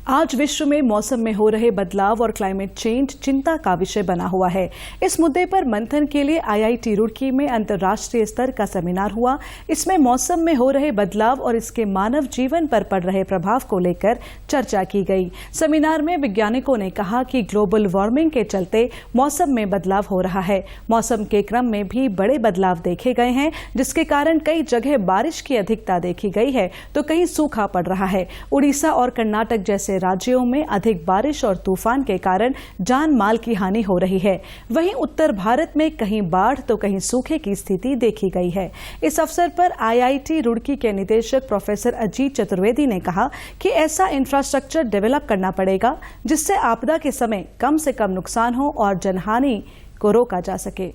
आज विश्व में मौसम में हो रहे बदलाव और क्लाइमेट चेंज चिंता का विषय बना हुआ है। इस मुद्दे पर मंथन के लिए आईआईटी रुड़की में अंतर्राष्ट्रीय स्तर का सेमिनार हुआ। इसमें मौसम में हो रहे बदलाव और इसके मानव जीवन पर पड़ रहे प्रभाव को लेकर चर्चा की गई। सेमिनार में वैज्ञानिकों ने कहा कि ग्लोबल वार्मिंग के चलते मौसम में बदलाव हो रहा है। मौसम के क्रम में भी बड़े बदलाव देखे गए हैं, जिसके कारण कई जगह बारिश की अधिकता देखी गई है तो कहीं सूखा पड़ रहा है। उड़ीसा और कर्नाटक जैसे राज्यों में अधिक बारिश और तूफान के कारण जान माल की हानि हो रही है। वहीं उत्तर भारत में कहीं बाढ़ तो कहीं सूखे की स्थिति देखी गई है। इस अवसर पर आईआईटी रुड़की के निदेशक प्रोफेसर अजीत चतुर्वेदी ने कहा कि ऐसा इंफ्रास्ट्रक्चर डेवलप करना पड़ेगा जिससे आपदा के समय कम से कम नुकसान हो और जनहानि को रोका जा सके।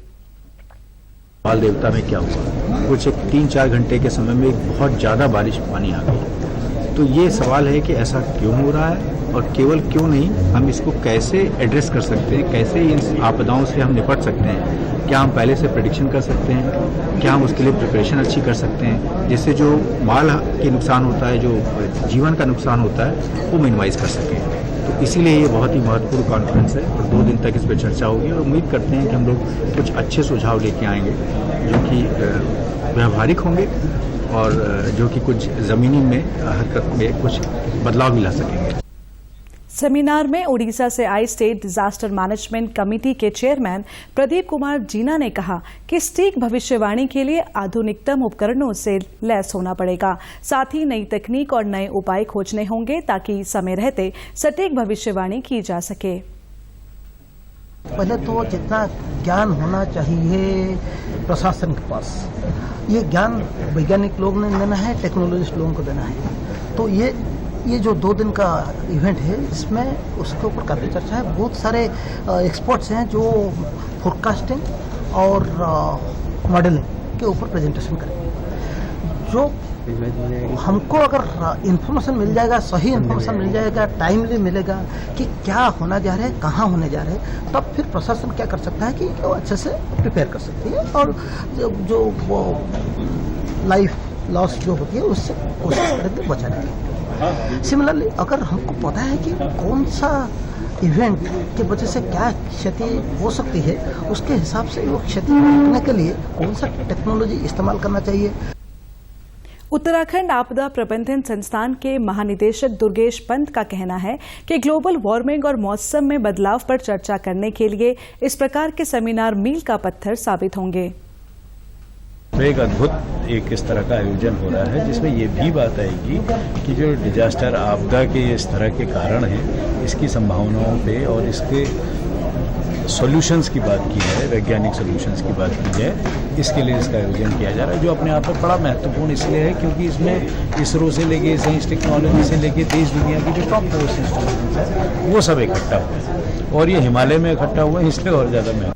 माल देवता में क्या हुआ, कुछ 3-4 घंटे के समय में बहुत ज्यादा बारिश पानी आ गई। तो ये सवाल है कि ऐसा क्यों हो रहा है और केवल क्यों नहीं, हम इसको कैसे एड्रेस कर सकते हैं, कैसे इन आपदाओं से हम निपट सकते हैं। क्या हम पहले से प्रेडिक्शन कर सकते हैं, क्या हम उसके लिए प्रिपरेशन अच्छी कर सकते हैं, जिससे जो माल के नुकसान होता है, जो जीवन का नुकसान होता है, वो मिनिमाइज कर सकें। तो इसीलिए ये बहुत ही महत्वपूर्ण कॉन्फ्रेंस है और 2 दिन तक इस पर चर्चा होगी और उम्मीद करते हैं कि हम लोग कुछ अच्छे सुझाव लेके आएंगे जो कि व्यवहारिक होंगे और जो कि कुछ जमीनी में हरकत में कुछ बदलाव भी ला सकेंगे। सेमिनार में उड़ीसा से आई स्टेट डिजास्टर मैनेजमेंट कमेटी के चेयरमैन प्रदीप कुमार जीना ने कहा कि सटीक भविष्यवाणी के लिए आधुनिकतम उपकरणों से लैस होना पड़ेगा। साथ ही नई तकनीक और नए उपाय खोजने होंगे ताकि समय रहते सटीक भविष्यवाणी की जा सके। पहले तो जितना ज्ञान होना चाहिए प्रशासन के पास, ये ज्ञान वैज्ञानिक लोग ने देना है, टेक्नोलॉजिस्ट लोगों को देना है। तो ये जो 2 दिन का इवेंट है, इसमें उसके ऊपर काफ़ी चर्चा है। बहुत सारे एक्सपर्ट्स हैं जो फोरकास्टिंग और मॉडलिंग के ऊपर प्रेजेंटेशन करेंगे। जो हमको अगर इंफॉर्मेशन मिल जाएगा, सही इंफॉर्मेशन मिल जाएगा, टाइमली मिलेगा कि क्या होना जा रहा है, कहाँ होने जा रहे हैं, तब फिर प्रशासन क्या कर सकता है कि वो अच्छे से प्रिपेयर कर सकती है और जो वो लाइफ लॉस जो होती है उससे कोशिश करेंगे बचाने की। सिमिलरली अगर हमको पता है कि कौन सा इवेंट की वजह से क्या क्षति हो सकती है, उसके हिसाब से वो क्षति रोकने के लिए कौन सा टेक्नोलॉजी इस्तेमाल करना चाहिए। उत्तराखंड आपदा प्रबंधन संस्थान के महानिदेशक दुर्गेश पंत का कहना है कि ग्लोबल वार्मिंग और मौसम में बदलाव पर चर्चा करने के लिए इस प्रकार के सेमिनार मील का पत्थर साबित होंगे। एक अद्भुत इस तरह का आयोजन हो रहा है जिसमें ये भी बात आएगी कि जो डिजास्टर आपदा के इस तरह के कारण हैं, इसकी संभावनाओं पे और इसके सॉल्यूशंस की बात की है, वैज्ञानिक सॉल्यूशंस की बात की है, इसके लिए इसका आयोजन किया जा रहा है, जो अपने आप में बड़ा महत्वपूर्ण इसलिए है क्योंकि इसमें इसरो से लेके साइंस टेक्नोलॉजी से लेके देश दुनिया की जो टॉप मोस्ट इंस्टीट्यूशंस है वो सब इकट्ठा हुए हैं और ये हिमालय में इकट्ठा हुए हैं, इसलिए और ज़्यादा महत्व।